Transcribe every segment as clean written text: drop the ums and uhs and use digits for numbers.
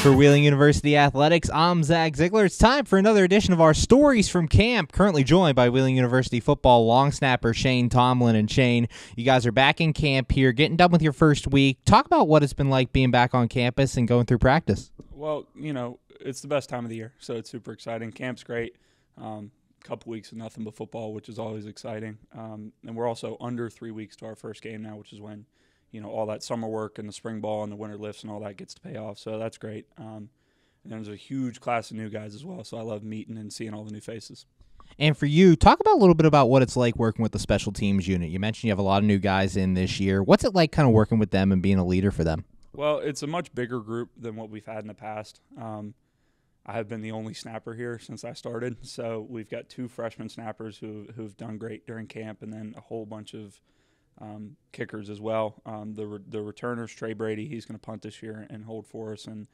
For Wheeling University Athletics, I'm Zach Ziegler. It's time for another edition of our Stories from Camp, currently joined by Wheeling University football long snapper Shane Tomlin. And Shane, you guys are back in camp here, getting done with your first week. Talk about what it's been like being back on campus and going through practice. Well, it's the best time of the year, so it's super exciting. Camp's great. Couple weeks of nothing but football, which is always exciting. And we're also under 3 weeks to our first game now, which is when all that summer work and the spring ball and the winter lifts and all that gets to pay off. So that's great. And there's a huge class of new guys as well. So I love meeting and seeing all the new faces. And for you, talk about a little bit about what it's like working with the special teams unit. You mentioned you have a lot of new guys in this year. What's it like kind of working with them and being a leader for them? Well, it's a much bigger group than what we've had in the past. I have been the only snapper here since I started. So we've got 2 freshman snappers who've done great during camp, and then a whole bunch of kickers as well. The returners, Trey Brady, he's going to punt this year and hold for us, and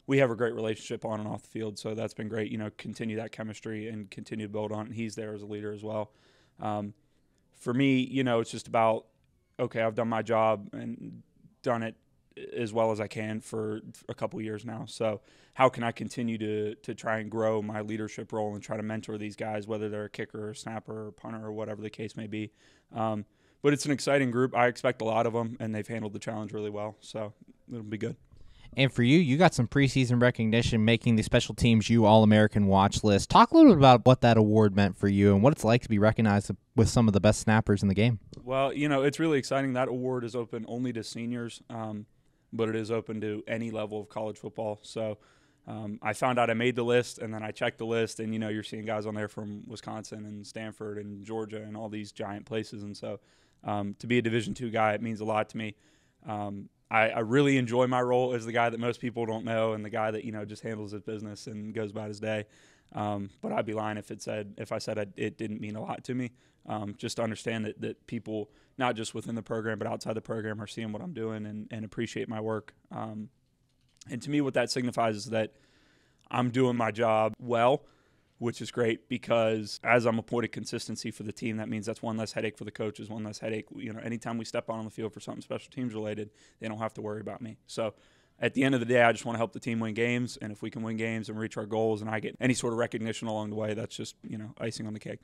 we have a great relationship on and off the field, so that's been great. Continue that chemistry and continue to build on it. He's there as a leader as well. For me, it's just about, okay, I've done my job and done it as well as I can for a couple years now. So how can I continue to try and grow my leadership role and try to mentor these guys, whether they're a kicker or snapper or punter or whatever the case may be. But it's an exciting group. I expect a lot of them, and they've handled the challenge really well. So it'll be good. And for you got some preseason recognition making the Special Teams U All-American watch list. Talk a little bit about what that award meant for you and what it's like to be recognized with some of the best snappers in the game. Well, it's really exciting. That award is open only to seniors, but it is open to any level of college football. So I found out I made the list, and then I checked the list, and, you're seeing guys on there from Wisconsin and Stanford and Georgia and all these giant places. And so to be a Division II guy, it means a lot to me. I really enjoy my role as the guy that most people don't know and the guy that, just handles his business and goes about his day. But I'd be lying if I said it didn't mean a lot to me. Just to understand that people, not just within the program but outside the program, are seeing what I'm doing and appreciate my work. And to me, what that signifies is that I'm doing my job well, which is great, because as I'm appointed consistency for the team, that means that's one less headache for the coaches, one less headache. Anytime we step on the field for something special teams related, they don't have to worry about me. So at the end of the day, I just want to help the team win games, and if we can win games and reach our goals and I get any sort of recognition along the way, that's just, icing on the cake.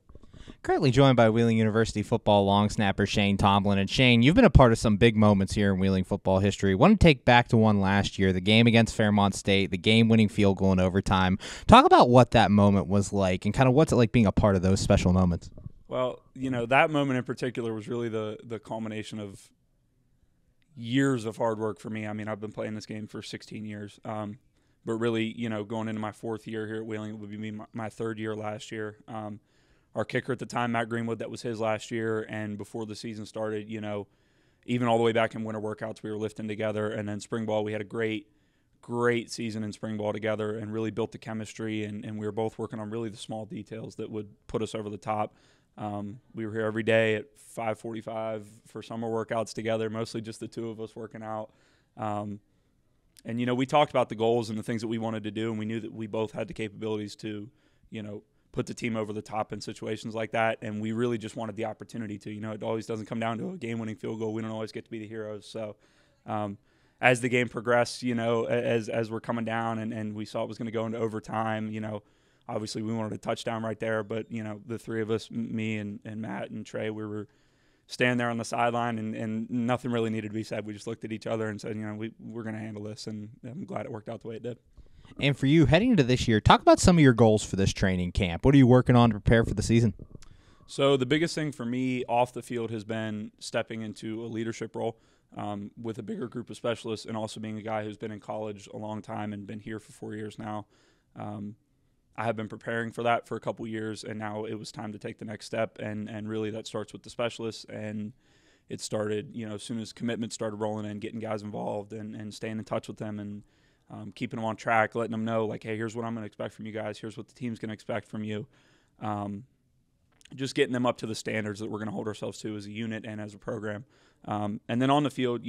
Currently joined by Wheeling University football long snapper Shane Tomlin. And Shane, you've been a part of some big moments here in Wheeling football history. I want to take back to one last year, the game against Fairmont State, the game-winning field goal in overtime. Talk about what that moment was like and kind of what's it like being a part of those special moments. Well, that moment in particular was really the culmination of years of hard work for me. I mean, I've been playing this game for 16 years. But really, going into my 4th year here at Wheeling, it would be my 3rd year last year. Our kicker at the time, Matt Greenwood, that was his last year. And before the season started, even all the way back in winter workouts, we were lifting together. And then spring ball, we had a great season in spring ball together and really built the chemistry. And we were both working on really the small details that would put us over the top. We were here every day at 5:45 for summer workouts together, mostly just the 2 of us working out. And, we talked about the goals and the things that we wanted to do, and we knew that we both had the capabilities to, put the team over the top in situations like that, and we really just wanted the opportunity to. It always doesn't come down to a game-winning field goal. We don't always get to be the heroes. So as the game progressed, as we're coming down and we saw it was going to go into overtime, obviously we wanted a touchdown right there, but, the 3 of us, me and Matt and Trey, we were standing there on the sideline and nothing really needed to be said. We just looked at each other and said, we're going to handle this, and I'm glad it worked out the way it did. And for you, heading into this year, talk about some of your goals for this training camp. What are you working on to prepare for the season? So the biggest thing for me off the field has been stepping into a leadership role with a bigger group of specialists, and also being a guy who's been in college a long time and been here for 4 years now. I have been preparing for that for a couple years, and now it was time to take the next step, and really that starts with the specialists. And it started, as soon as commitments started rolling in, getting guys involved and staying in touch with them and keeping them on track, letting them know, like, hey, here's what I'm going to expect from you guys. Here's what the team's going to expect from you. Just getting them up to the standards that we're going to hold ourselves to as a unit and as a program. And then on the field,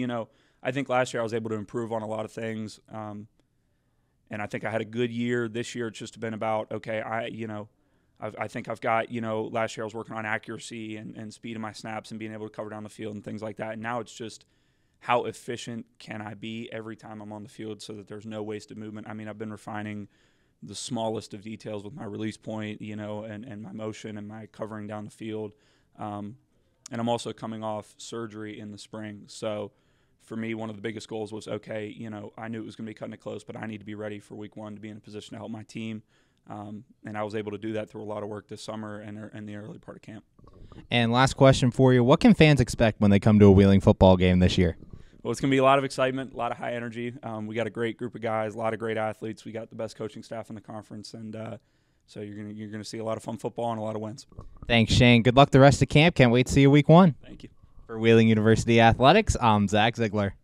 I think last year I was able to improve on a lot of things. And I think I had a good year. This year it's just been about, okay, I think I've got, last year I was working on accuracy and speed of my snaps and being able to cover down the field and things like that. And now it's just how efficient can I be every time I'm on the field so that there's no wasted movement. I mean, I've been refining the smallest of details with my release point, and my motion and my covering down the field. And I'm also coming off surgery in the spring. So for me, one of the biggest goals was, okay, I knew it was going to be cutting it close, but I need to be ready for week 1 to be in a position to help my team. And I was able to do that through a lot of work this summer and the early part of camp. And last question for you. What can fans expect when they come to a Wheeling football game this year? Well, it's going to be a lot of excitement, a lot of high energy. We got a great group of guys, a lot of great athletes. We got the best coaching staff in the conference, and so you're gonna see a lot of fun football and a lot of wins. Thanks, Shane. Good luck the rest of camp. Can't wait to see you week 1. Thank you. For Wheeling University Athletics, I'm Zach Ziegler.